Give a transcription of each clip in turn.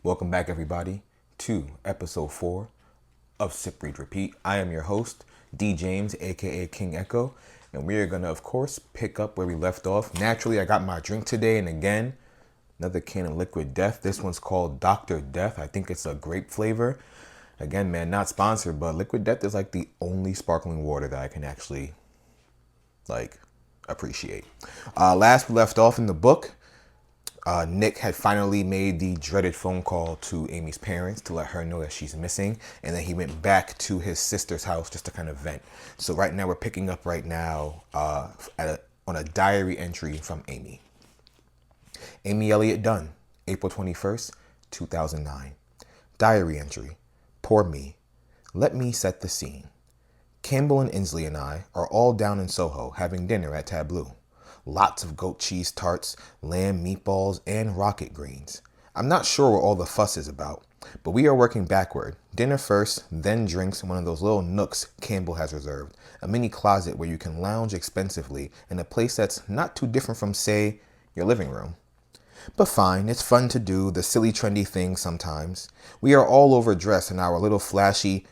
Welcome back, everybody, to episode 4 of Sip, Read, Repeat. I am your host, D. James, aka King Echo, and we are going to, of course, pick up where we left off. Naturally, I got my drink today, and again, another can of Liquid Death. This one's called Dr. Death. I think it's a grape flavor. Again, man, not sponsored, but Liquid Death is like the only sparkling water that I can actually, appreciate. Last we left off in the book, Nick had finally made the dreaded phone call to Amy's parents to let her know that she's missing, and then he went back to his sister's house just to kind of vent. So right now we're picking up right now on a diary entry from Amy. Amy Elliott Dunn, April 21st, 2009. Diary entry. Poor me. Let me set the scene. Campbell and Inslee and I are all down in Soho having dinner at Tableau. Lots of goat cheese tarts, lamb meatballs, and rocket greens. I'm not sure what all the fuss is about, but we are working backward. Dinner first, then drinks in one of those little nooks Campbell has reserved. A mini closet where you can lounge expensively in a place that's not too different from, say, your living room. But fine, it's fun to do the silly trendy things sometimes. We are all overdressed in our little flashy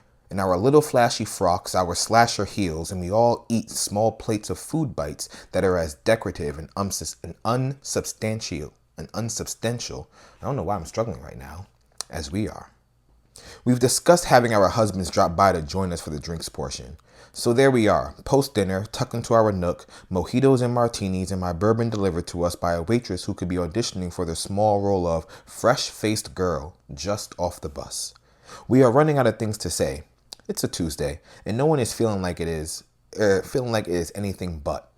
frocks, our slasher heels, and we all eat small plates of food bites that are as decorative and unsubstantial, I don't know why I'm struggling right now, as we are. We've discussed having our husbands drop by to join us for the drinks portion. So there we are, post-dinner, tucked into our nook, mojitos and martinis and my bourbon delivered to us by a waitress who could be auditioning for the small role of fresh-faced girl just off the bus. We are running out of things to say. It's a Tuesday, and no one is feeling like it is anything but.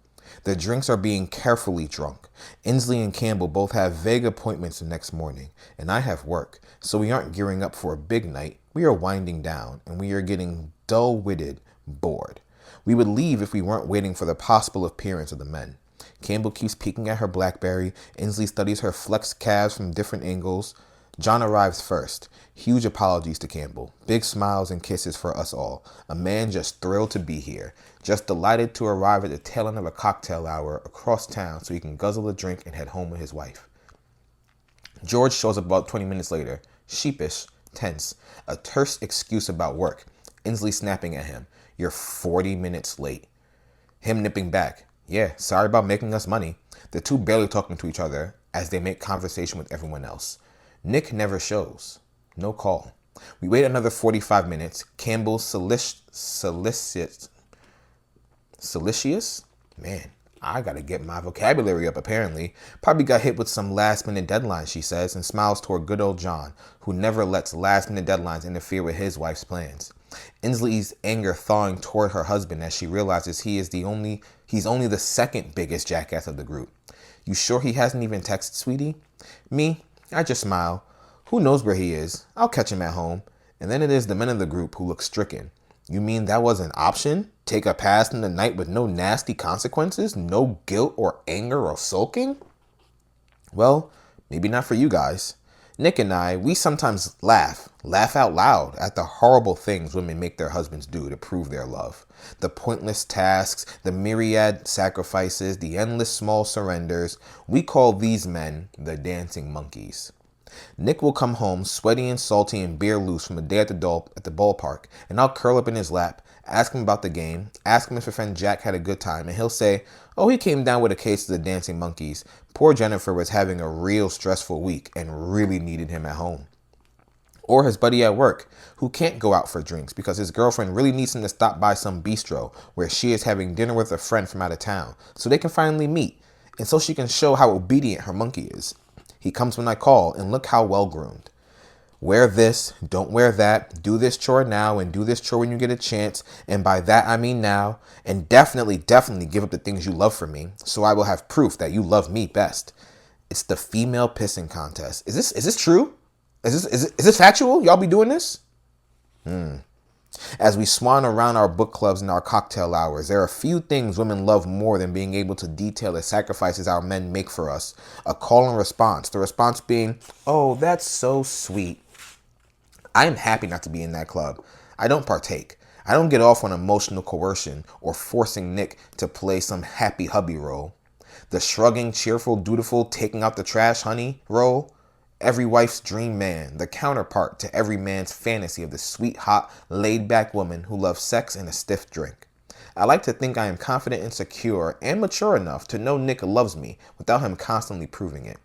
The drinks are being carefully drunk. Inslee and Campbell both have vague appointments the next morning, and I have work, so we aren't gearing up for a big night. We are winding down, and we are getting dull-witted, bored. We would leave if we weren't waiting for the possible appearance of the men. Campbell keeps peeking at her BlackBerry. Inslee studies her flexed calves from different angles. John arrives first. Huge apologies to Campbell. Big smiles and kisses for us all. A man just thrilled to be here. Just delighted to arrive at the tail end of a cocktail hour across town so he can guzzle a drink and head home with his wife. George shows up about 20 minutes later. Sheepish, tense. A terse excuse about work. Inslee snapping at him. You're 40 minutes late. Him nipping back. Yeah, sorry about making us money. The two barely talking to each other as they make conversation with everyone else. Nick never shows. No call. We wait another 45 minutes. Campbell solicitous? Man, I gotta get my vocabulary up apparently. Probably got hit with some last minute deadlines, she says, and smiles toward good old John, who never lets last minute deadlines interfere with his wife's plans. Inslee's anger thawing toward her husband as she realizes he's only the second biggest jackass of the group. You sure he hasn't even texted, sweetie? Me? I just smile. Who knows where he is? I'll catch him at home. And then it is the men of the group who look stricken. You mean that was an option? Take a pass in the night with no nasty consequences? No guilt or anger or sulking? Well, maybe not for you guys. Nick and I, we sometimes laugh out loud at the horrible things women make their husbands do to prove their love. The pointless tasks, the myriad sacrifices, the endless small surrenders. We call these men the dancing monkeys. Nick will come home sweaty and salty and beer loose from a day at the ballpark, and I'll curl up in his lap, ask him about the game, ask him if his friend Jack had a good time, and he'll say, oh, he came down with a case of the dancing monkeys. Poor Jennifer was having a real stressful week and really needed him at home. Or his buddy at work, who can't go out for drinks because his girlfriend really needs him to stop by some bistro where she is having dinner with a friend from out of town, so they can finally meet, and so she can show how obedient her monkey is. He comes when I call, and look how well-groomed. Wear this, don't wear that, do this chore now, and do this chore when you get a chance, and by that I mean now, and definitely give up the things you love from me, so I will have proof that you love me best. It's the female pissing contest. Is this true? Is this factual? Y'all be doing this? As we swan around our book clubs and our cocktail hours, there are few things women love more than being able to detail the sacrifices our men make for us. A call and response. The response being, oh, that's so sweet. I am happy not to be in that club. I don't partake. I don't get off on emotional coercion or forcing Nick to play some happy hubby role. The shrugging, cheerful, dutiful, taking out the trash, honey role. Every wife's dream man, the counterpart to every man's fantasy of the sweet, hot, laid-back woman who loves sex and a stiff drink. I like to think I am confident and secure and mature enough to know Nick loves me without him constantly proving it.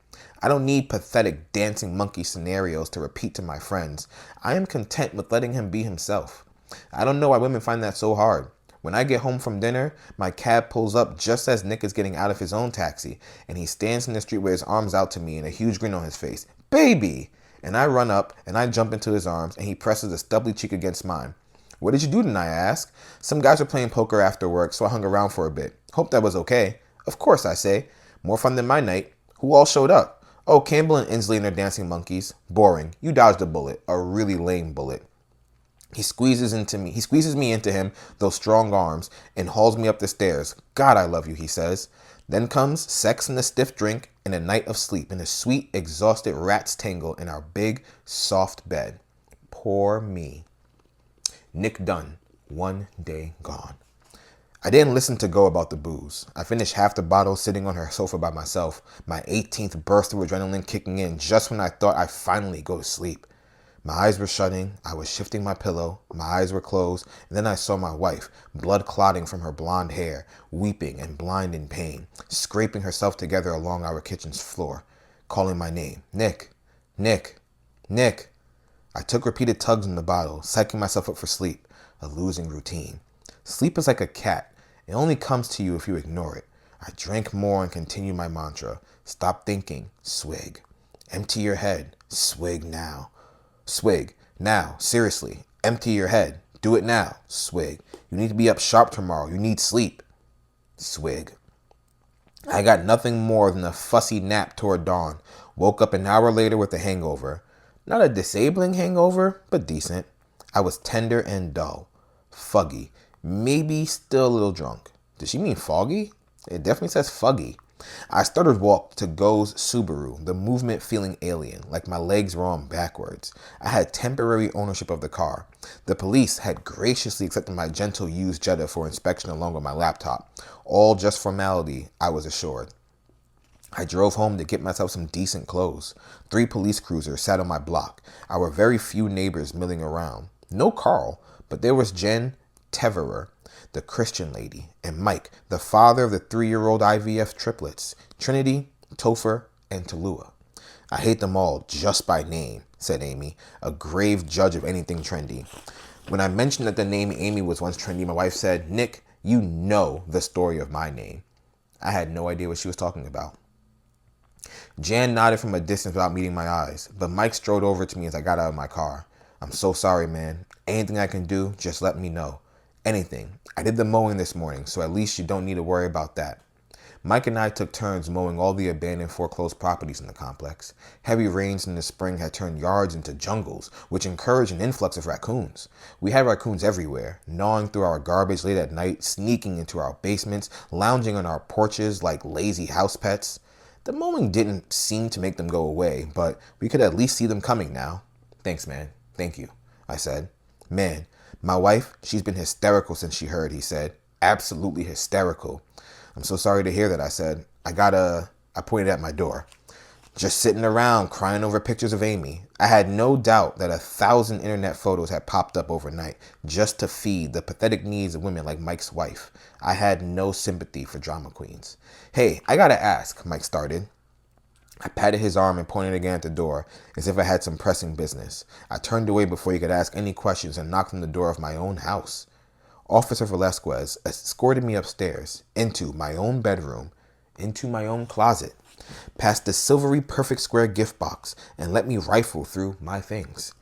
I don't need pathetic dancing monkey scenarios to repeat to my friends. I am content with letting him be himself. I don't know why women find that so hard. When I get home from dinner, my cab pulls up just as Nick is getting out of his own taxi, and he stands in the street with his arms out to me and a huge grin on his face. Baby! And I run up and I jump into his arms, and he presses a stubbly cheek against mine. What did you do tonight, I ask? Some guys were playing poker after work, so I hung around for a bit. Hope that was okay. Of course, I say. More fun than my night. Who all showed up? Oh, Campbell and Inslee and their dancing monkeys. Boring. You dodged a bullet. A really lame bullet. He squeezes me into him, those strong arms, and hauls me up the stairs. God, I love you, he says. Then comes sex and a stiff drink and a night of sleep and a sweet, exhausted rat's tangle in our big, soft bed. Poor me. Nick done. 1 day gone. I didn't listen to go about the booze. I finished half the bottle sitting on her sofa by myself, my 18th burst of adrenaline kicking in just when I thought I'd finally go to sleep. My eyes were shutting, I was shifting my pillow, my eyes were closed, and then I saw my wife, blood clotting from her blonde hair, weeping and blind in pain, scraping herself together along our kitchen's floor, calling my name. Nick, Nick, Nick. I took repeated tugs in the bottle, psyching myself up for sleep, a losing routine. Sleep is like a cat. It only comes to you if you ignore it. I drank more and continued my mantra. Stop thinking, swig. Empty your head, swig now. Swig. Now, seriously, empty your head. Do it now. Swig. You need to be up sharp tomorrow. You need sleep. Swig. I got nothing more than a fussy nap toward dawn. Woke up an hour later with a hangover. Not a disabling hangover, but decent. I was tender and dull. Fuggy. Maybe still a little drunk. Did she mean foggy? It definitely says fuggy. I started walk to Go's Subaru, the movement feeling alien, like my legs were on backwards. I had temporary ownership of the car. The police had graciously accepted my gentle used Jetta for inspection along with my laptop. All just formality, I was assured. I drove home to get myself some decent clothes. 3 police cruisers sat on my block. Our very few neighbors milling around. No Carl, but there was Jen Teverer, the Christian lady, and Mike, the father of the 3-year-old IVF triplets, Trinity, Topher, and Tallulah. I hate them all just by name, said Amy, a grave judge of anything trendy. When I mentioned that the name Amy was once trendy, my wife said, Nick, you know the story of my name. I had no idea what she was talking about. Jan nodded from a distance without meeting my eyes, but Mike strode over to me as I got out of my car. I'm so sorry, man. Anything I can do, just let me know. Anything. I did the mowing this morning, so at least you don't need to worry about that. Mike and I took turns mowing all the abandoned foreclosed properties in the complex. Heavy rains in the spring had turned yards into jungles, which encouraged an influx of raccoons. We had raccoons everywhere, gnawing through our garbage late at night, sneaking into our basements, lounging on our porches like lazy house pets. The mowing didn't seem to make them go away, but we could at least see them coming now. Thanks, man. Thank you, I said. Man, my wife, she's been hysterical since she heard, he said. Absolutely hysterical. I'm so sorry to hear that, I said. I pointed at my door. Just sitting around crying over pictures of Amy. I had no doubt that 1,000 internet photos had popped up overnight just to feed the pathetic needs of women like Mike's wife. I had no sympathy for drama queens. Hey, I gotta ask, Mike started. I patted his arm and pointed again at the door, as if I had some pressing business. I turned away before he could ask any questions and knocked on the door of my own house. Officer Velasquez escorted me upstairs, into my own bedroom, into my own closet, past the silvery perfect square gift box, and let me rifle through my things.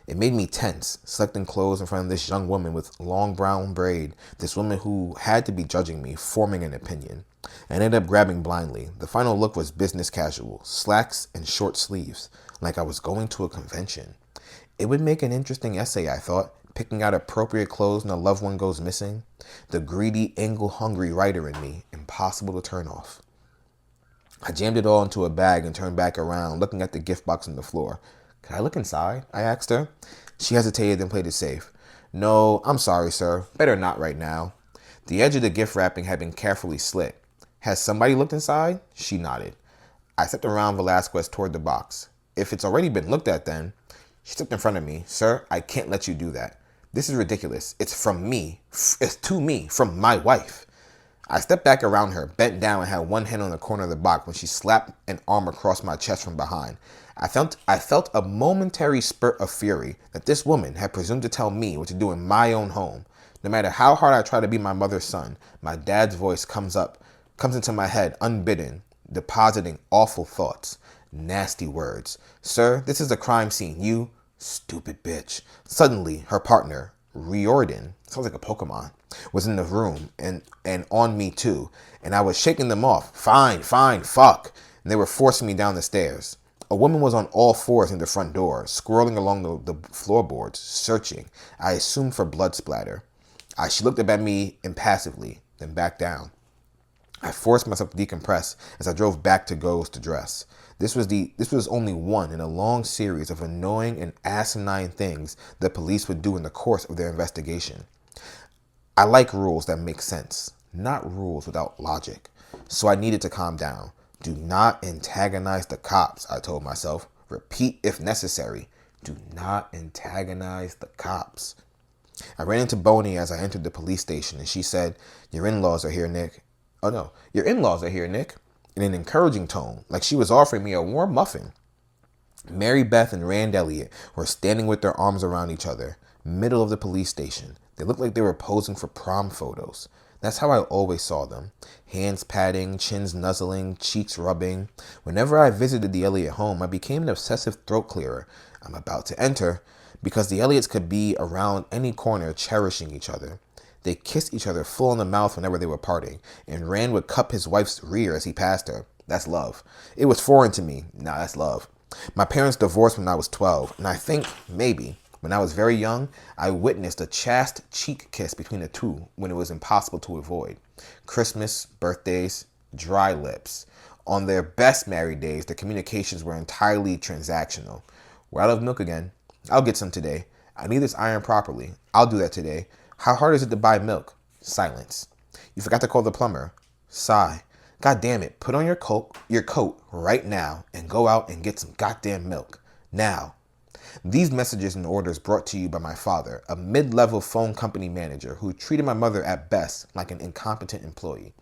It made me tense, selecting clothes in front of this young woman with long brown braid, this woman who had to be judging me, forming an opinion. I ended up grabbing blindly. The final look was business casual, slacks and short sleeves, like I was going to a convention. It would make an interesting essay, I thought, picking out appropriate clothes when a loved one goes missing. The greedy, angle-hungry writer in me, impossible to turn off. I jammed it all into a bag and turned back around, looking at the gift box on the floor. Could I look inside? I asked her. She hesitated and played it safe. No, I'm sorry, sir. Better not right now. The edge of the gift wrapping had been carefully slit. Has somebody looked inside? She nodded. I stepped around Velasquez toward the box. If it's already been looked at, then she stepped in front of me. Sir, I can't let you do that. This is ridiculous. It's from me. It's to me, from my wife. I stepped back around her, bent down, and had one hand on the corner of the box when she slapped an arm across my chest from behind. I felt a momentary spurt of fury that this woman had presumed to tell me what to do in my own home. No matter how hard I try to be my mother's son, my dad's voice comes into my head unbidden, depositing awful thoughts, nasty words. Sir, this is a crime scene. You stupid bitch. Suddenly, her partner, Riordan, sounds like a Pokemon, was in the room and on me too, and I was shaking them off. Fine, fuck. And they were forcing me down the stairs. A woman was on all fours in the front door, scrolling along the floorboards, searching, I assumed for blood splatter. She looked up at me impassively, then back down. I forced myself to decompress as I drove back to Go's to dress. This was only one in a long series of annoying and asinine things the police would do in the course of their investigation. I like rules that make sense, not rules without logic. So I needed to calm down. Do not antagonize the cops, I told myself. Repeat if necessary. Do not antagonize the cops. I ran into Boney as I entered the police station, and she said, Your in-laws are here, Nick. Oh no, your in-laws are here, Nick. In an encouraging tone, like she was offering me a warm muffin. Mary Beth and Rand Elliott were standing with their arms around each other, middle of the police station. They looked like they were posing for prom photos. That's how I always saw them. Hands patting, chins nuzzling, cheeks rubbing. Whenever I visited the Elliott home, I became an obsessive throat clearer. I'm about to enter, because the Elliots could be around any corner cherishing each other. They kissed each other full in the mouth whenever they were parting, and Rand would cup his wife's rear as he passed her. That's love. It was foreign to me. Nah, that's love. My parents divorced when I was 12, and I think, maybe, when I was very young, I witnessed a chaste cheek kiss between the two when it was impossible to avoid. Christmas, birthdays, dry lips. On their best married days, their communications were entirely transactional. We're out of milk again. I'll get some today. I need this ironed properly. I'll do that today. How hard is it to buy milk? Silence. You forgot to call the plumber. Sigh. God damn it. Put on your coat right now and go out and get some goddamn milk. Now. These messages and orders brought to you by my father, a mid-level phone company manager who treated my mother at best like an incompetent employee.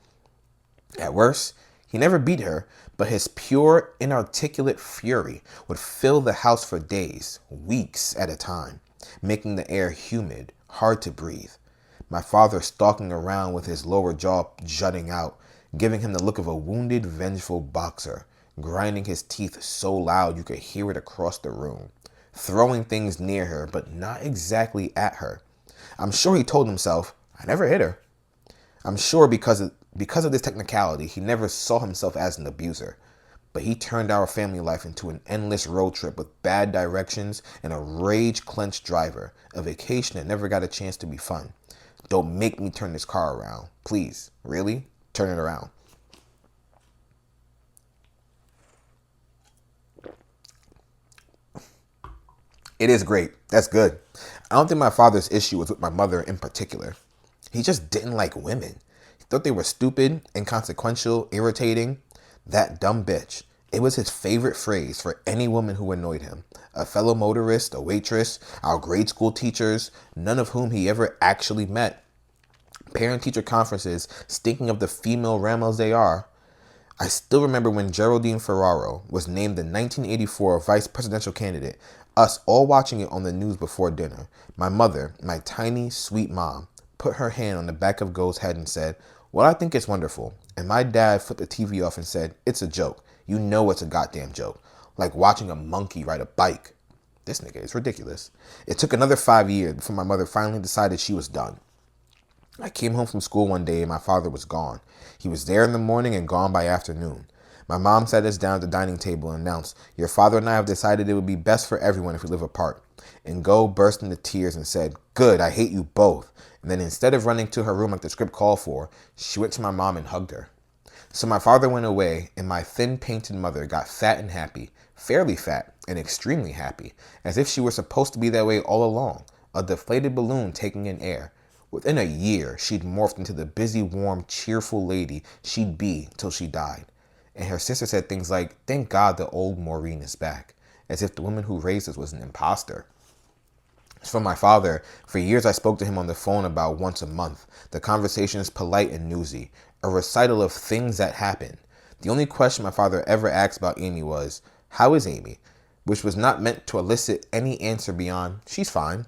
At worst, he never beat her, but his pure, inarticulate fury would fill the house for days, weeks at a time, making the air humid, hard to breathe. My father stalking around with his lower jaw jutting out, giving him the look of a wounded, vengeful boxer, grinding his teeth so loud you could hear it across the room, throwing things near her, but not exactly at her. I'm sure he told himself, I never hit her. I'm sure because of this technicality, he never saw himself as an abuser. But he turned our family life into an endless road trip with bad directions and a rage-clenched driver, a vacation that never got a chance to be fun. Don't make me turn this car around. Please, really? Turn it around. It is great. That's good. I don't think my father's issue was with my mother in particular. He just didn't like women. He thought they were stupid, inconsequential, irritating. That dumb bitch. It was his favorite phrase for any woman who annoyed him. A fellow motorist, a waitress, our grade school teachers, none of whom he ever actually met. Parent-teacher conferences stinking of the female Ramos they are. I still remember when Geraldine Ferraro was named the 1984 vice presidential candidate, us all watching it on the news before dinner. My mother, my tiny, sweet mom, put her hand on the back of Go's head and said, well, I think it's wonderful. And my dad flipped the TV off and said, it's a joke. You know it's a goddamn joke. Like watching a monkey ride a bike. This nigga is ridiculous. It took another 5 years before my mother finally decided she was done. I came home from school one day and my father was gone. He was there in the morning and gone by afternoon. My mom sat us down at the dining table and announced, your father and I have decided it would be best for everyone if we live apart. And Go burst into tears and said, good, I hate you both. And then instead of running to her room like the script called for, she went to my mom and hugged her. So my father went away and my thin painted mother got fat and happy, fairly fat and extremely happy, as if she were supposed to be that way all along, a deflated balloon taking in air. Within a year, she'd morphed into the busy, warm, cheerful lady she'd be till she died. And her sister said things like, thank God the old Maureen is back. as if the woman who raised us was an imposter. As for my father, for years I spoke to him on the phone about once a month. The conversation is polite and newsy, a recital of things that happened. The only question my father ever asked about Amy was, "How is Amy?" which was not meant to elicit any answer beyond, "She's fine."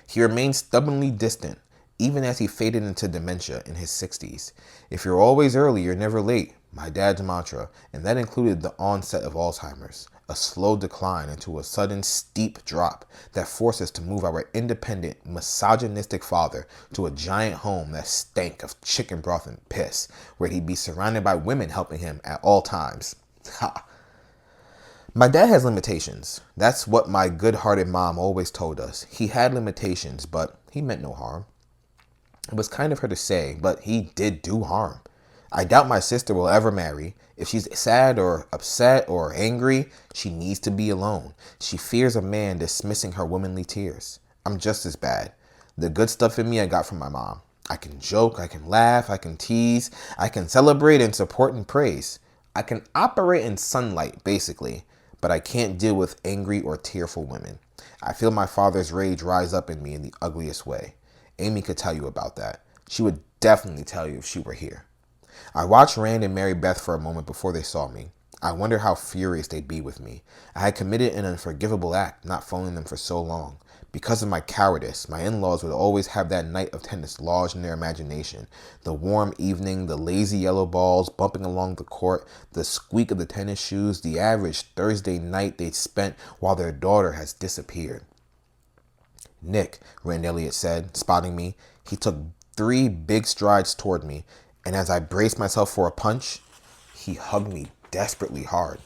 He remained stubbornly distant, even as he faded into dementia in his 60s. "If you're always early, you're never late," my dad's mantra, and that included the onset of Alzheimer's, a slow decline into a sudden steep drop that forced us to move our independent, misogynistic father to a giant home that stank of chicken broth and piss, where he'd be surrounded by women helping him at all times. Ha! My dad has limitations. That's what my good-hearted mom always told us. He had limitations, but he meant no harm. It was kind of her to say, but he did do harm. I doubt my sister will ever marry. If she's sad or upset or angry, she needs to be alone. She fears a man dismissing her womanly tears. I'm just as bad. The good stuff in me I got from my mom. I can joke, I can laugh, I can tease, I can celebrate and support and praise. I can operate in sunlight, basically, but I can't deal with angry or tearful women. I feel my father's rage rise up in me in the ugliest way. Amy could tell you about that. She would definitely tell you if she were here. I watched Rand and Mary Beth for a moment before they saw me. I wonder how furious they'd be with me. I had committed an unforgivable act not phoning them for so long. Because of my cowardice, my in-laws would always have that night of tennis lodged in their imagination. The warm evening, the lazy yellow balls bumping along the court, the squeak of the tennis shoes, the average Thursday night they'd spent while their daughter has disappeared. "Nick," Rand Elliott said, spotting me. He took 3 big strides toward me, and as I braced myself for a punch, he hugged me desperately hard.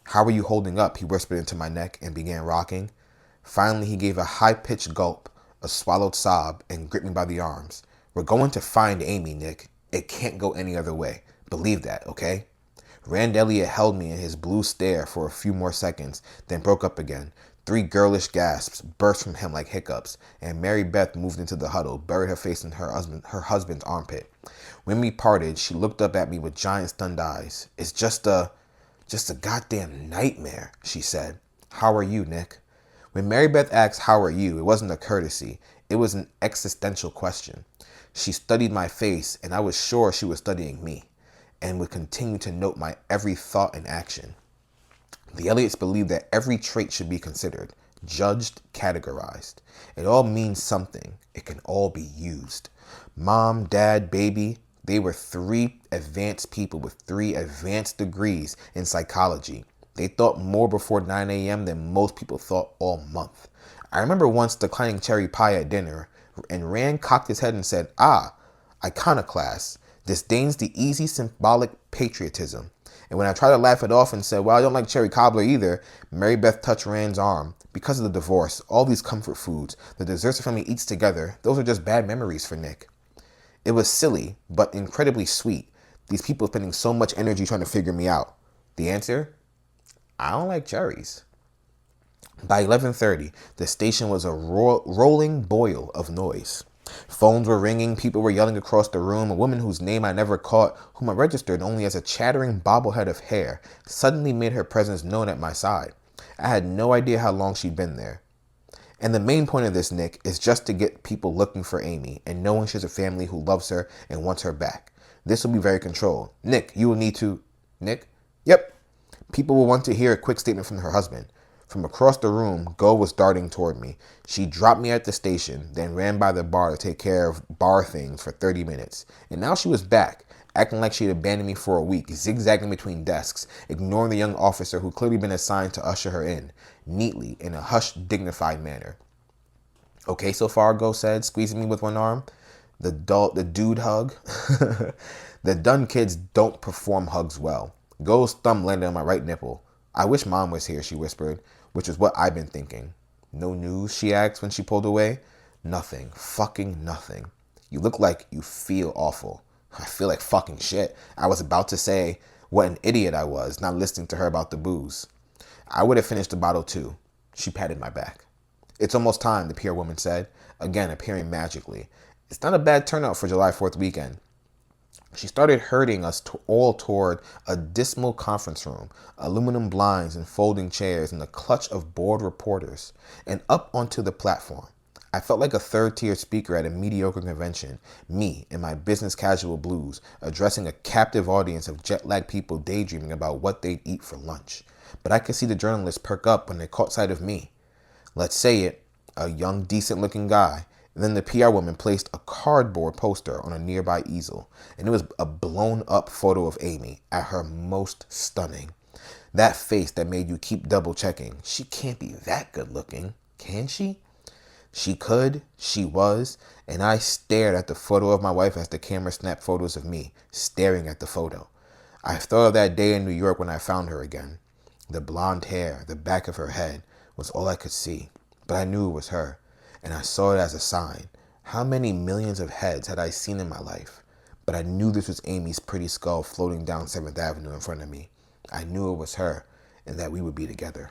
"How are you holding up?" he whispered into my neck and began rocking. Finally, he gave a high-pitched gulp, a swallowed sob, and gripped me by the arms. "We're going to find Amy, Nick. It can't go any other way. Believe that, okay?" Rand Elliott held me in his blue stare for a few more seconds, then broke up again. 3 girlish gasps burst from him like hiccups, and Mary Beth moved into the huddle, buried her face in her husband's armpit. When we parted, she looked up at me with giant stunned eyes. "It's just a goddamn nightmare," she said. "How are you, Nick?" When Mary Beth asked, "How are you?" it wasn't a courtesy. It was an existential question. She studied my face, and I was sure she was studying me, and would continue to note my every thought and action. The Elliots believe that every trait should be considered, judged, categorized. It all means something. It can all be used. Mom, dad, baby, they were 3 advanced people with 3 advanced degrees in psychology. They thought more before 9 a.m. than most people thought all month. I remember once declining cherry pie at dinner, and Rand cocked his head and said, "Iconoclast, disdains the easy symbolic patriotism." And when I tried to laugh it off and said, "Well, I don't like cherry cobbler either," Mary Beth touched Rand's arm. "Because of the divorce, all these comfort foods, the desserts the family eats together, those are just bad memories for Nick." It was silly, but incredibly sweet. These people spending so much energy trying to figure me out. The answer? I don't like cherries. By 11:30, the station was a rolling boil of noise. Phones were ringing, people were yelling across the room. A woman whose name I never caught, whom I registered only as a chattering bobblehead of hair, suddenly made her presence known at my side. I had no idea how long she'd been there. And the main point of this, Nick, is just to get people looking for Amy and knowing she's a family who loves her and wants her back. This will be very controlled. Nick, you will need to... Nick? Yep. People will want to hear a quick statement from her husband. From across the room, Go was darting toward me. She dropped me at the station, then ran by the bar to take care of bar things for 30 minutes. And now she was back, acting like she'd abandoned me for a week, zigzagging between desks, ignoring the young officer who clearly been assigned to usher her in, neatly, in a hushed, dignified manner. "Okay so far," Go said, squeezing me with one arm. The dude hug. The Dunn kids don't perform hugs well. Go's thumb landed on my right nipple. "I wish Mom was here," she whispered, which is what I've been thinking. "No news?" she asked when she pulled away. "Nothing. Fucking nothing. You look like you feel awful." I feel like fucking shit. I was about to say what an idiot I was, not listening to her about the booze. I would have finished the bottle too. She patted my back. "It's almost time," the PR woman said, again appearing magically. "It's not a bad turnout for July 4th weekend." She started herding us all toward a dismal conference room, aluminum blinds and folding chairs, and a clutch of bored reporters, and up onto the platform. I felt like a third-tier speaker at a mediocre convention, me in my business casual blues, addressing a captive audience of jet-lagged people daydreaming about what they'd eat for lunch. But I could see the journalists perk up when they caught sight of me. Let's say it, a young, decent-looking guy. And then the PR woman placed a cardboard poster on a nearby easel, and it was a blown-up photo of Amy at her most stunning. That face that made you keep double-checking. She can't be that good-looking, can she? She could, she was, and I stared at the photo of my wife as the camera snapped photos of me, staring at the photo. I thought of that day in New York when I found her again. The blonde hair, the back of her head, was all I could see, but I knew it was her. And I saw it as a sign. How many millions of heads had I seen in my life? But I knew this was Amy's pretty skull floating down 7th Avenue in front of me. I knew it was her and that we would be together.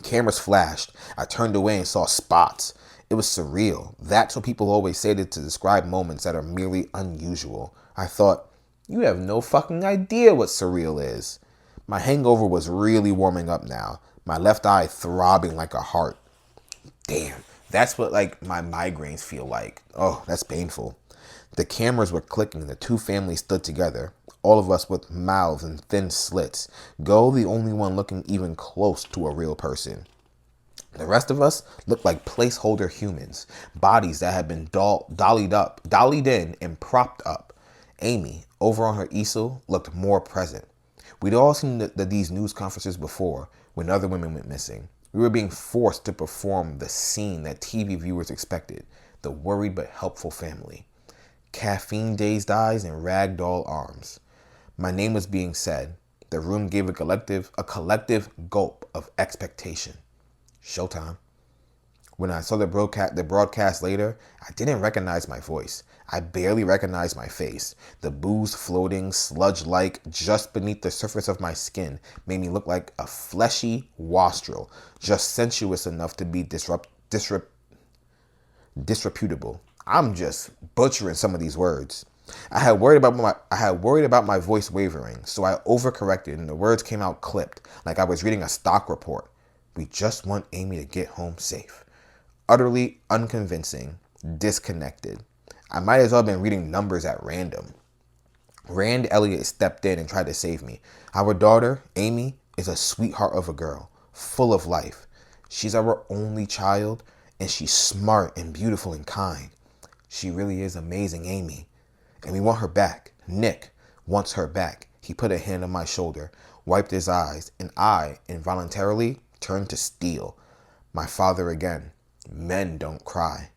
Cameras flashed. I turned away and saw spots. It was surreal. That's what people always say to describe moments that are merely unusual. I thought, you have no fucking idea what surreal is. My hangover was really warming up now, my left eye throbbing like a heart. Damn. That's what, my migraines feel like. Oh, that's painful. The cameras were clicking. The two families stood together, all of us with mouths and thin slits. Go, the only one looking even close to a real person. The rest of us looked like placeholder humans, bodies that had been dollied in, and propped up. Amy, over on her easel, looked more present. We'd all seen these news conferences before, when other women went missing. We were being forced to perform the scene that TV viewers expected, the worried but helpful family. Caffeine-dazed eyes and ragdoll arms. My name was being said. The room gave a collective gulp of expectation. Showtime. When I saw the broadcast later, I didn't recognize my voice. I barely recognized my face. The booze floating, sludge-like, just beneath the surface of my skin made me look like a fleshy wastrel, just sensuous enough to be disreputable. I'm just butchering some of these words. I had worried about my voice wavering, so I overcorrected and the words came out clipped, like I was reading a stock report. We just want Amy to get home safe. Utterly unconvincing, disconnected. I might as well have been reading numbers at random. Rand Elliott stepped in and tried to save me. Our daughter, Amy, is a sweetheart of a girl, full of life. She's our only child, and she's smart and beautiful and kind. She really is amazing, Amy. And we want her back. Nick wants her back. He put a hand on my shoulder, wiped his eyes, and I, involuntarily, turned to steel. My father again. Men don't cry.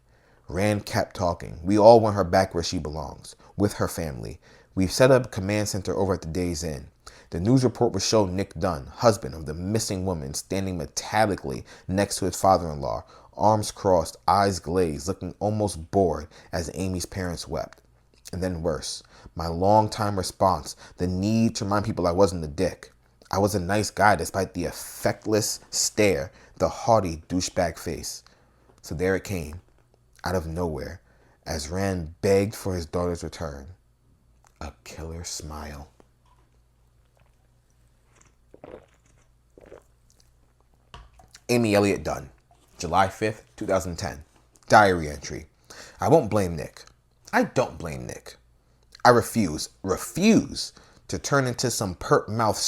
Rand kept talking. We all want her back where she belongs, with her family. We've set up a command center over at the Days Inn. The news report would show Nick Dunn, husband of the missing woman, standing metallically next to his father-in-law, arms crossed, eyes glazed, looking almost bored as Amy's parents wept. And then worse, my long-time response, the need to remind people I wasn't a dick. I was a nice guy despite the effectless stare, the haughty douchebag face. So there it came, out of nowhere, as Rand begged for his daughter's return. A killer smile. Amy Elliott Dunn, July 5th, 2010. Diary entry. I won't blame Nick. I don't blame Nick. I refuse to turn into some pert-mouthed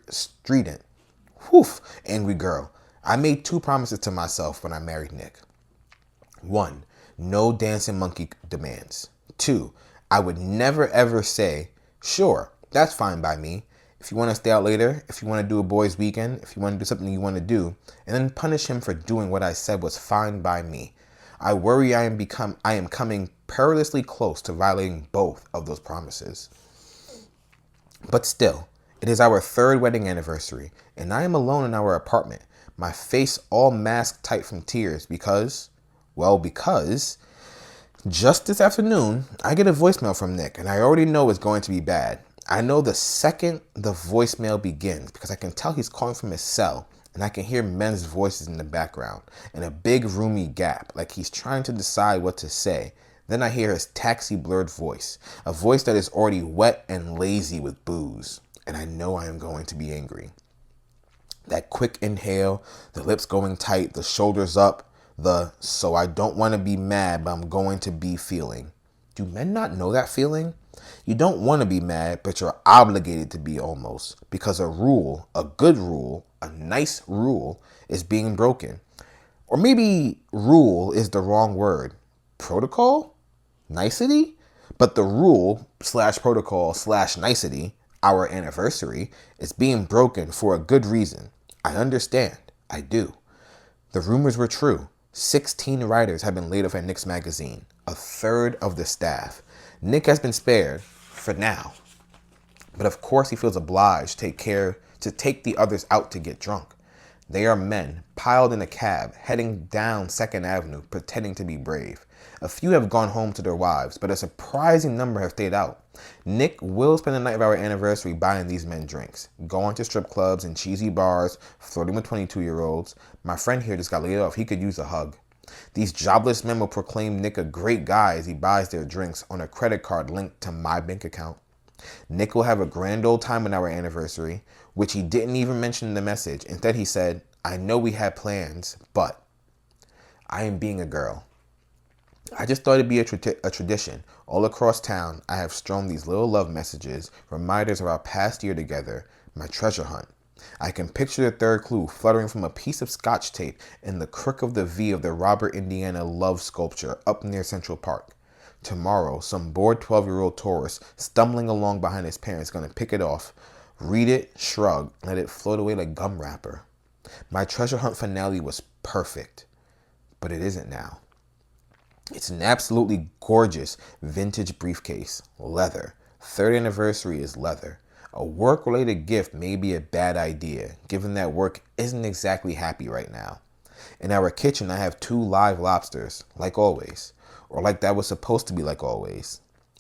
strident. Whew, angry girl. I made 2 promises to myself when I married Nick. 1, no dancing monkey demands. 2, I would never ever say, sure, that's fine by me. If you want to stay out later, if you want to do a boys' weekend, if you want to do something you want to do, and then punish him for doing what I said was fine by me. I worry I am coming perilously close to violating both of those promises. But still, it is our 3rd wedding anniversary, and I am alone in our apartment, my face all masked tight from tears because just this afternoon, I get a voicemail from Nick, and I already know it's going to be bad. I know the second the voicemail begins because I can tell he's calling from his cell, and I can hear men's voices in the background and a big roomy gap, like he's trying to decide what to say. Then I hear his taxi blurred voice, a voice that is already wet and lazy with booze, and I know I am going to be angry. That quick inhale, the lips going tight, the shoulders up, so I don't want to be mad, but I'm going to be feeling. Do men not know that feeling? You don't want to be mad, but you're obligated to be almost, because a rule, a good rule, a nice rule, is being broken. Or maybe rule is the wrong word. Protocol? Nicety? But the rule / protocol / nicety, our anniversary, is being broken for a good reason. I understand. I do. The rumors were true. 16 writers have been laid off at Nick's magazine, a third of the staff. Nick has been spared, for now. But of course he feels obliged to take the others out to get drunk. They are men, piled in a cab, heading down 2nd Avenue, pretending to be brave. A few have gone home to their wives, but a surprising number have stayed out. Nick will spend the night of our anniversary buying these men drinks, going to strip clubs and cheesy bars, flirting with 22-year-olds. My friend here just got laid off. He could use a hug. These jobless men will proclaim Nick a great guy as he buys their drinks on a credit card linked to my bank account. Nick will have a grand old time on our anniversary, which he didn't even mention in the message. Instead, he said, I know we had plans, but I am being a girl. I just thought it'd be a tradition. All across town, I have strewn these little love messages, reminders of our past year together, my treasure hunt. I can picture the third clue fluttering from a piece of scotch tape in the crook of the V of the Robert Indiana love sculpture up near Central Park. Tomorrow, some bored 12-year-old tourist stumbling along behind his parents is going to pick it off, read it, shrug, and let it float away like gum wrapper. My treasure hunt finale was perfect, but it isn't now. It's an absolutely gorgeous vintage briefcase, leather. 3rd anniversary is leather. A work-related gift may be a bad idea, given that work isn't exactly happy right now. In our kitchen, I have 2 live lobsters, like always. Or like that was supposed to be like always.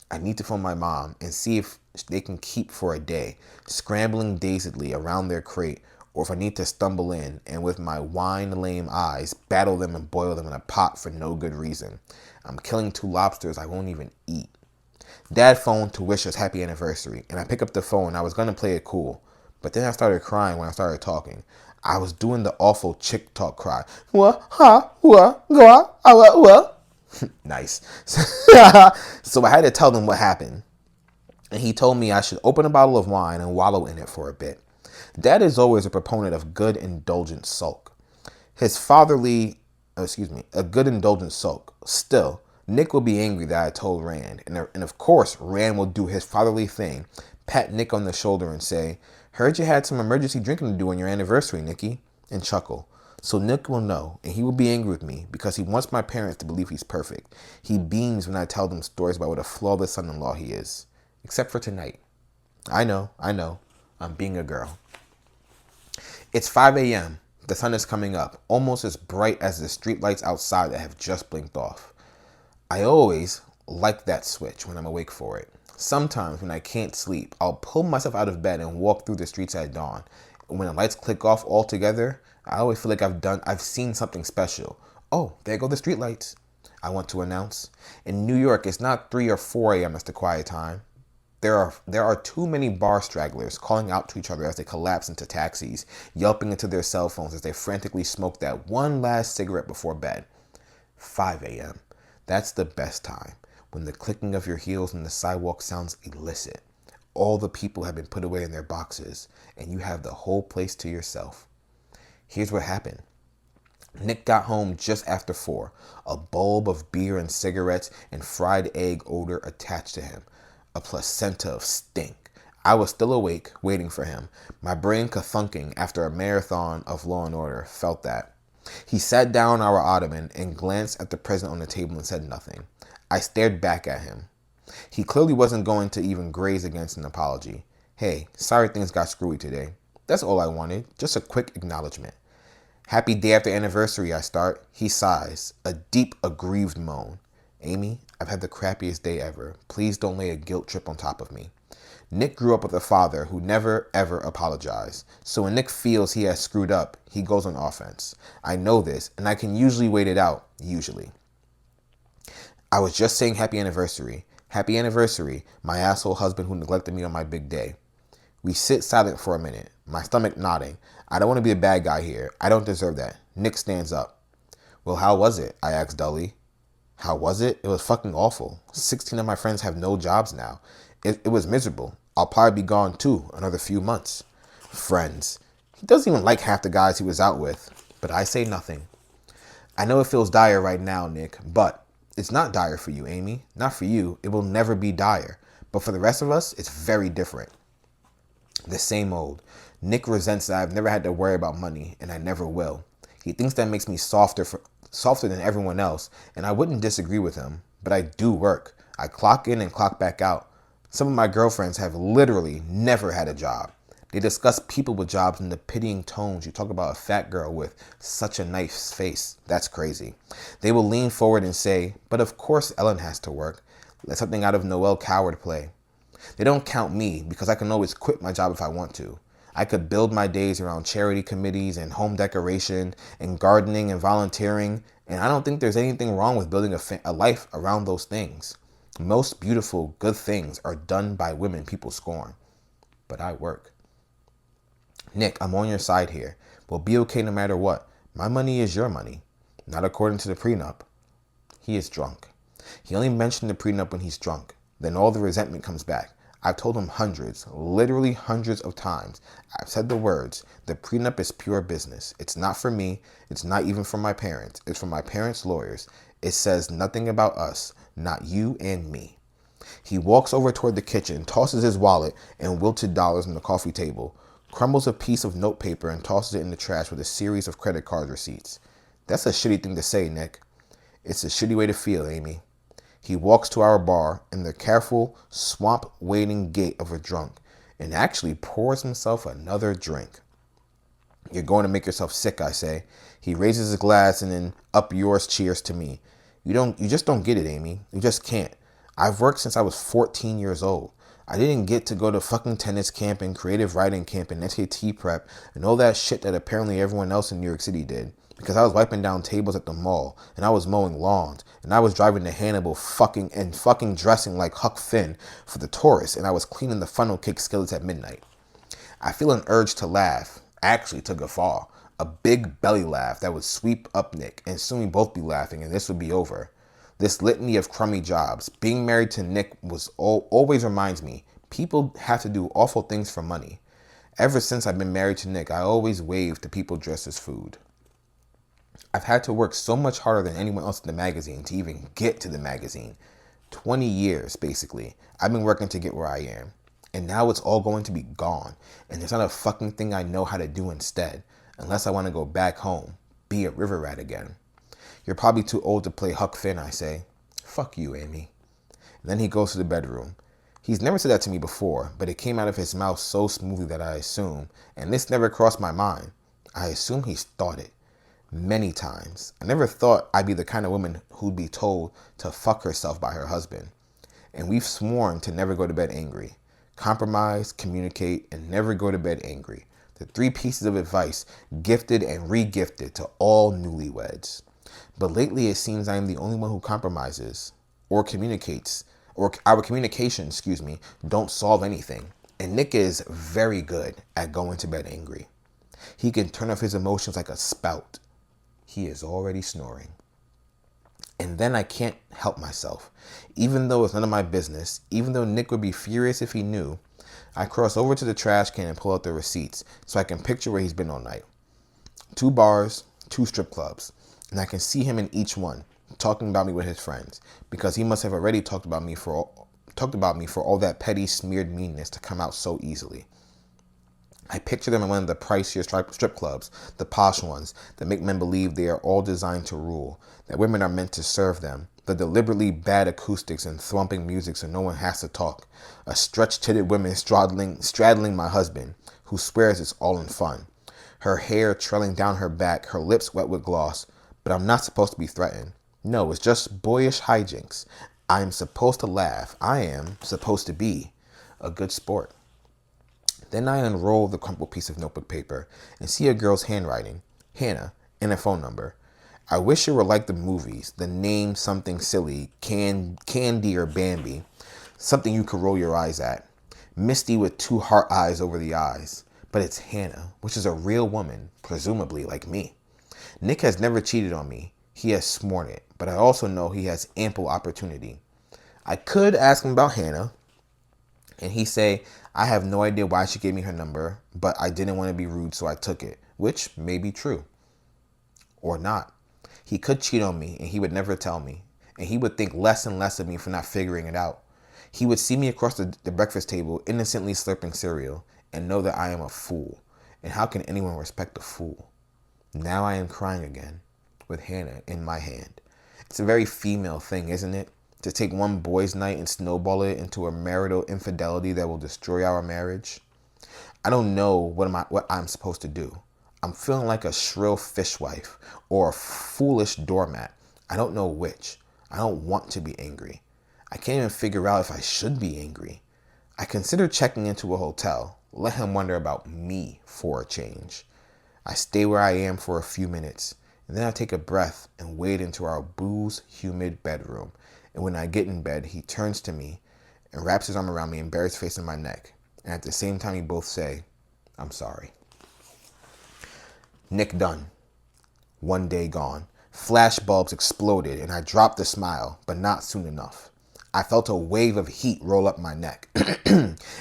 I need to phone my mom and see if they can keep for a day, scrambling dazedly around their crate, or if I need to stumble in and with my wine-lame eyes, battle them and boil them in a pot for no good reason. I'm killing 2 lobsters I won't even eat. Dad phoned to wish us happy anniversary, and I pick up the phone. I was going to play it cool, but then I started crying when I started talking. I was doing the awful chick talk cry. What? Ha? What? Go what? Nice. So I had to tell them what happened. And he told me I should open a bottle of wine and wallow in it for a bit. Dad is always a proponent of good indulgent sulk. A good indulgent sulk. Still, Nick will be angry that I told Rand. And of course, Rand will do his fatherly thing, pat Nick on the shoulder and say, heard you had some emergency drinking to do on your anniversary, Nicky, and chuckle. So Nick will know, and he will be angry with me because he wants my parents to believe he's perfect. He beams when I tell them stories about what a flawless son-in-law he is. Except for tonight. I know. I'm being a girl. It's 5 a.m. The sun is coming up, almost as bright as the streetlights outside that have just blinked off. I always like that switch when I'm awake for it. Sometimes when I can't sleep, I'll pull myself out of bed and walk through the streets at dawn. When the lights click off altogether, I always feel like I've seen something special. Oh, there go the streetlights, I want to announce. In New York, it's not 3 or 4 a.m. that's the quiet time. There are too many bar stragglers calling out to each other as they collapse into taxis, yelping into their cell phones as they frantically smoke that one last cigarette before bed. 5 a.m. That's the best time, when the clicking of your heels on the sidewalk sounds illicit. All the people have been put away in their boxes, and you have the whole place to yourself. Here's what happened. Nick got home just after 4, a bulb of beer and cigarettes and fried egg odor attached to him, a placenta of stink. I was still awake, waiting for him. My brain kathunking after a marathon of Law and Order felt that. He sat down on our ottoman and glanced at the present on the table and said nothing. I stared back at him. He clearly wasn't going to even graze against an apology. Hey, sorry things got screwy today. That's all I wanted, just a quick acknowledgement. Happy day after anniversary, I start. He sighs, a deep, aggrieved moan. Amy, I've had the crappiest day ever. Please don't lay a guilt trip on top of me. Nick grew up with a father who never, ever apologized. So when Nick feels he has screwed up, he goes on offense. I know this, and I can usually wait it out, usually. I was just saying happy anniversary. Happy anniversary, my asshole husband who neglected me on my big day. We sit silent for a minute, my stomach nodding. I don't want to be a bad guy here. I don't deserve that. Nick stands up. Well, how was it? I asked dully. How was it? It was fucking awful. 16 of my friends have no jobs now. It was miserable. I'll probably be gone too, another few months. Friends. He doesn't even like half the guys he was out with. But I say nothing. I know it feels dire right now, Nick, but it's not dire for you, Amy. Not for you. It will never be dire. But for the rest of us, it's very different. The same old. Nick resents that I've never had to worry about money, and I never will. He thinks that makes me softer than everyone else, and I wouldn't disagree with him, but I do work. I clock in and clock back out. Some of my girlfriends have literally never had a job. They discuss people with jobs in the pitying tones you talk about a fat girl with such a nice face. That's crazy. They will lean forward and say, but of course Ellen has to work. Let something out of Noel Coward play. They don't count me because I can always quit my job if I want to. I could build my days around charity committees and home decoration and gardening and volunteering, and I don't think there's anything wrong with building a life around those things. Most beautiful, good things are done by women people scorn. But I work. Nick, I'm on your side here. We'll be okay no matter what. My money is your money. Not according to the prenup. He is drunk. He only mentioned the prenup when he's drunk. Then all the resentment comes back. I've told him hundreds, literally hundreds of times. I've said the words, the prenup is pure business. It's not for me. It's not even for my parents. It's for my parents' lawyers. It says nothing about us, not you and me. He walks over toward the kitchen, tosses his wallet and wilted dollars on the coffee table, crumbles a piece of notepaper and tosses it in the trash with a series of credit card receipts. That's a shitty thing to say, Nick. It's a shitty way to feel, Amy. He walks to our bar in the careful, swamp-wading gait of a drunk and actually pours himself another drink. You're going to make yourself sick, I say. He raises his glass and then up yours cheers to me. You just don't get it, Amy. You just can't. I've worked since I was 14 years old. I didn't get to go to fucking tennis camp and creative writing camp and SAT prep and all that shit that apparently everyone else in New York City did. Because I was wiping down tables at the mall, and I was mowing lawns, and I was driving to Hannibal fucking dressing like Huck Finn for the tourists, and I was cleaning the funnel cake skillets at midnight. I feel an urge to laugh, actually to guffaw, a big belly laugh that would sweep up Nick, and soon we both be laughing, and this would be over. This litany of crummy jobs, being married to Nick always reminds me, people have to do awful things for money. Ever since I've been married to Nick, I always wave to people dressed as food. I've had to work so much harder than anyone else in the magazine to even get to the magazine. 20 years, basically. I've been working to get where I am. And now it's all going to be gone. And there's not a fucking thing I know how to do instead. Unless I want to go back home. Be a river rat again. You're probably too old to play Huck Finn, I say. Fuck you, Amy. And then he goes to the bedroom. He's never said that to me before, but it came out of his mouth so smoothly that I assume, and this never crossed my mind, I assume he's thought it. Many times. I never thought I'd be the kind of woman who'd be told to fuck herself by her husband. And we've sworn to never go to bed angry. Compromise, communicate, and never go to bed angry. The 3 pieces of advice gifted and re-gifted to all newlyweds. But lately it seems I am the only one who compromises or communicates, or our communications, don't solve anything. And Nick is very good at going to bed angry. He can turn off his emotions like a spout. He is already snoring. And then I can't help myself. Even though it's none of my business, even though Nick would be furious if he knew, I cross over to the trash can and pull out the receipts so I can picture where he's been all night. 2 bars, 2 strip clubs, and I can see him in each one, talking about me with his friends, because he must have already talked about me for all that petty, smeared meanness to come out so easily. I picture them in one of the pricier strip clubs, the posh ones that make men believe they are all designed to rule, that women are meant to serve them, the deliberately bad acoustics and thrumping music so no one has to talk, a stretch-titted woman straddling my husband, who swears it's all in fun, her hair trailing down her back, her lips wet with gloss, but I'm not supposed to be threatened. No, it's just boyish hijinks. I am supposed to laugh. I am supposed to be a good sport. Then I unroll the crumpled piece of notebook paper and see a girl's handwriting, Hannah, and a phone number. I wish it were like the movies, the name something silly, Candy or Bambi, something you could roll your eyes at. Misty with two heart eyes over the eyes. But it's Hannah, which is a real woman, presumably like me. Nick has never cheated on me. He has sworn it, but I also know he has ample opportunity. I could ask him about Hannah, and he say, I have no idea why she gave me her number, but I didn't want to be rude, so I took it, which may be true. Or not. He could cheat on me, and he would never tell me, and he would think less and less of me for not figuring it out. He would see me across the breakfast table, innocently slurping cereal, and know that I am a fool. And how can anyone respect a fool? Now I am crying again, with Hannah in my hand. It's a very female thing, isn't it? To take one boys' night and snowball it into a marital infidelity that will destroy our marriage. I don't know what I'm supposed to do. I'm feeling like a shrill fishwife or a foolish doormat. I don't know which. I don't want to be angry. I can't even figure out if I should be angry. I consider checking into a hotel. Let him wonder about me for a change. I stay where I am for a few minutes, and then I take a breath and wade into our booze-humid bedroom. And when I get in bed, he turns to me and wraps his arm around me and buries his face in my neck. And at the same time, we both say, I'm sorry. Nick done. One day gone. Flash bulbs exploded and I dropped the smile, but not soon enough. I felt a wave of heat roll up my neck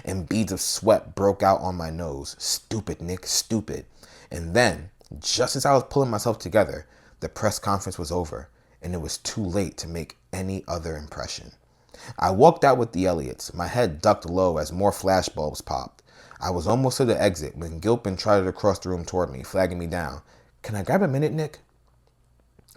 and beads of sweat broke out on my nose. Stupid, Nick, stupid. And then, just as I was pulling myself together, the press conference was over and it was too late to make any other impression. I walked out with the Elliots, my head ducked low as more flashbulbs popped. I was almost to the exit when Gilpin trotted across the room toward me, flagging me down. Can I grab a minute, Nick?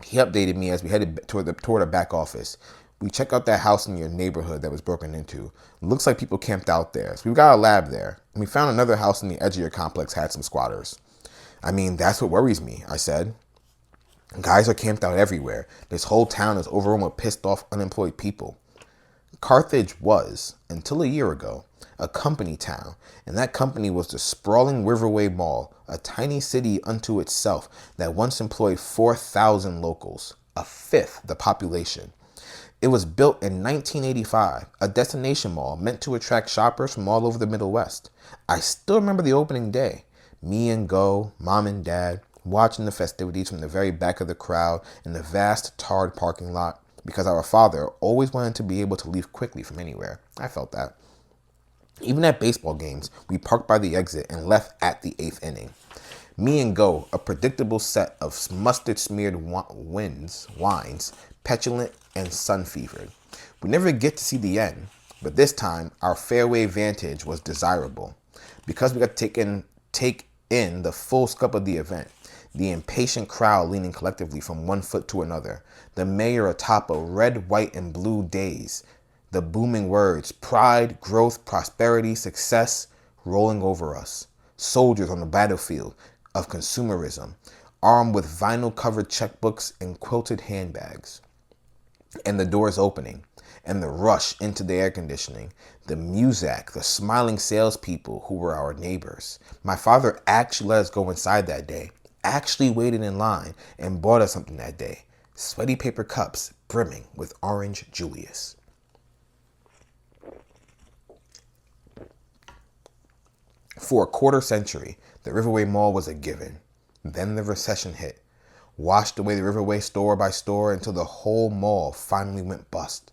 He updated me as we headed toward the back office. We checked out that house in your neighborhood that was broken into. Looks like people camped out there, so we've got a lab there. And we found another house in the edge of your complex had some squatters. I mean, that's what worries me, I said. Guys are camped out everywhere. This whole town is overrun with pissed off, unemployed people. Carthage was, until a year ago, a company town, and that company was the sprawling Riverway Mall, a tiny city unto itself that once employed 4,000 locals, a fifth the population. It was built in 1985, a destination mall meant to attract shoppers from all over the Middle West. I still remember the opening day. Me and Go, Mom and Dad, watching the festivities from the very back of the crowd in the vast tarred parking lot because our father always wanted to be able to leave quickly from anywhere. I felt that. Even at baseball games, we parked by the exit and left at the 8th inning. Me and Go, a predictable set of mustard-smeared wines, petulant and sun-fevered. We never get to see the end, but this time our fairway vantage was desirable because we got to take in the full scope of the event. The impatient crowd leaning collectively from one foot to another. The mayor atop a red, white, and blue daze. The booming words, pride, growth, prosperity, success, rolling over us. Soldiers on the battlefield of consumerism, armed with vinyl-covered checkbooks and quilted handbags. And the doors opening, and the rush into the air conditioning, the muzak, the smiling salespeople who were our neighbors. My father actually let us go inside that day, actually waited in line and bought us something that day. Sweaty paper cups brimming with orange Julius. For a quarter century, the Riverway Mall was a given. Then the recession hit, washed away the Riverway store by store until the whole mall finally went bust.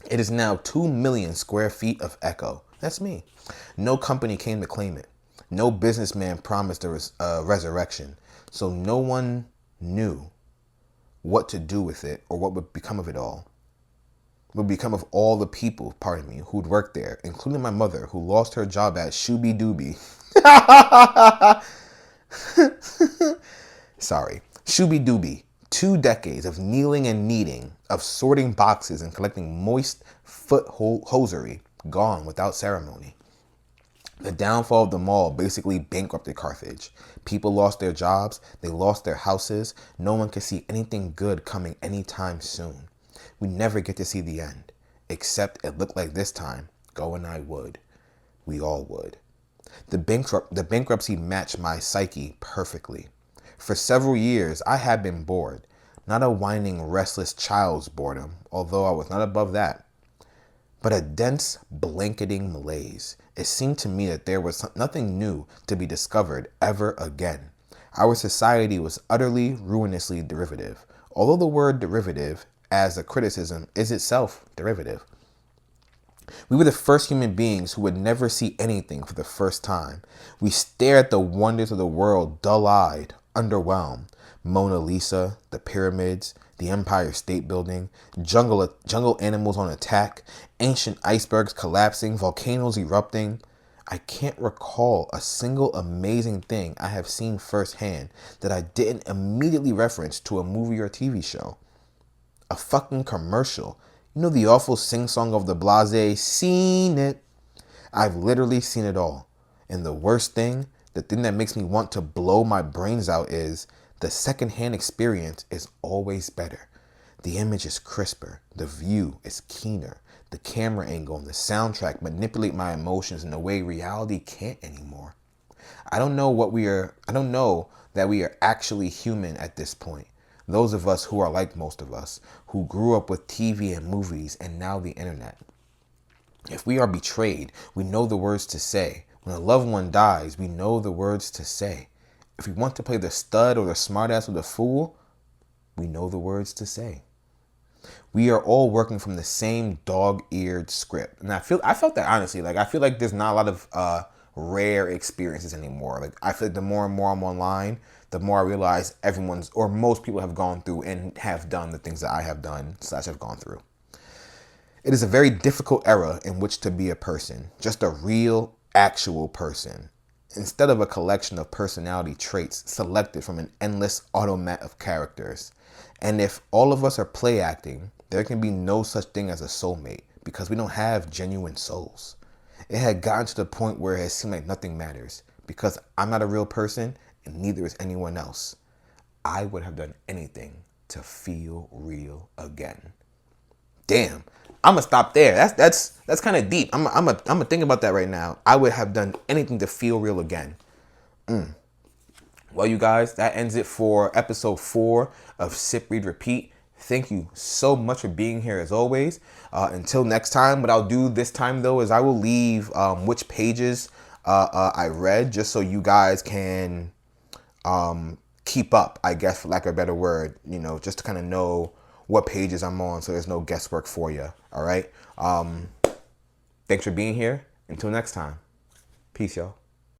It is now 2 million square feet of echo. That's me. No company came to claim it. No businessman promised a resurrection. So no one knew what to do with it or what would become of it all. What would become of all the people, who'd worked there, including my mother, who lost her job at Shooby Dooby. Sorry. Shooby Dooby. 2 decades of kneeling and kneading, of sorting boxes and collecting moist foot hosiery, gone without ceremony. The downfall of the mall basically bankrupted Carthage. People lost their jobs, they lost their houses, no one could see anything good coming anytime soon. We never get to see the end, except it looked like this time, Go and I would. We all would. The bankruptcy matched my psyche perfectly. For several years, I had been bored. Not a whining, restless child's boredom, although I was not above that, but a dense, blanketing malaise. It seemed to me that there was nothing new to be discovered ever again. Our society was utterly, ruinously derivative, although the word derivative, as a criticism, is itself derivative. We were the first human beings who would never see anything for the first time. We stare at the wonders of the world dull-eyed, underwhelmed. Mona Lisa, the pyramids, the Empire State Building, jungle animals on attack, ancient icebergs collapsing, volcanoes erupting. I can't recall a single amazing thing I have seen firsthand that I didn't immediately reference to a movie or TV show. A fucking commercial. You know the awful sing-song of the blase, seen it. I've literally seen it all. And the worst thing, the thing that makes me want to blow my brains out is the secondhand experience is always better. The image is crisper. The view is keener. The camera angle and the soundtrack manipulate my emotions in a way reality can't anymore. I don't know that we are actually human at this point. Those of us who are like most of us, who grew up with TV and movies and now the internet. If we are betrayed, we know the words to say. When a loved one dies, we know the words to say. If we want to play the stud or the smartass or the fool, we know the words to say. We are all working from the same dog-eared script. And I felt that honestly. Like, I feel like there's not a lot of rare experiences anymore. Like, I feel like the more and more I'm online, the more I realize everyone's, or most people have gone through and have done the things that I have done / have gone through. It is a very difficult era in which to be a person, just a real, actual person, instead of a collection of personality traits selected from an endless automat of characters. And if all of us are play acting, there can be no such thing as a soulmate because we don't have genuine souls. It had gotten to the point where it has seemed like nothing matters because I'm not a real person and neither is anyone else. I would have done anything to feel real again. Damn, I'm gonna stop there. That's kind of deep. I'm gonna think about that right now. I would have done anything to feel real again. Well, you guys, that ends it for episode 4 of Sip, Read, Repeat. Thank you so much for being here as always. Until next time, what I'll do this time though is I will leave which pages I read just so you guys can keep up, I guess, for lack of a better word, you know, just to kind of know what pages I'm on so there's no guesswork for you. All right. Thanks for being here. Until next time. Peace, y'all.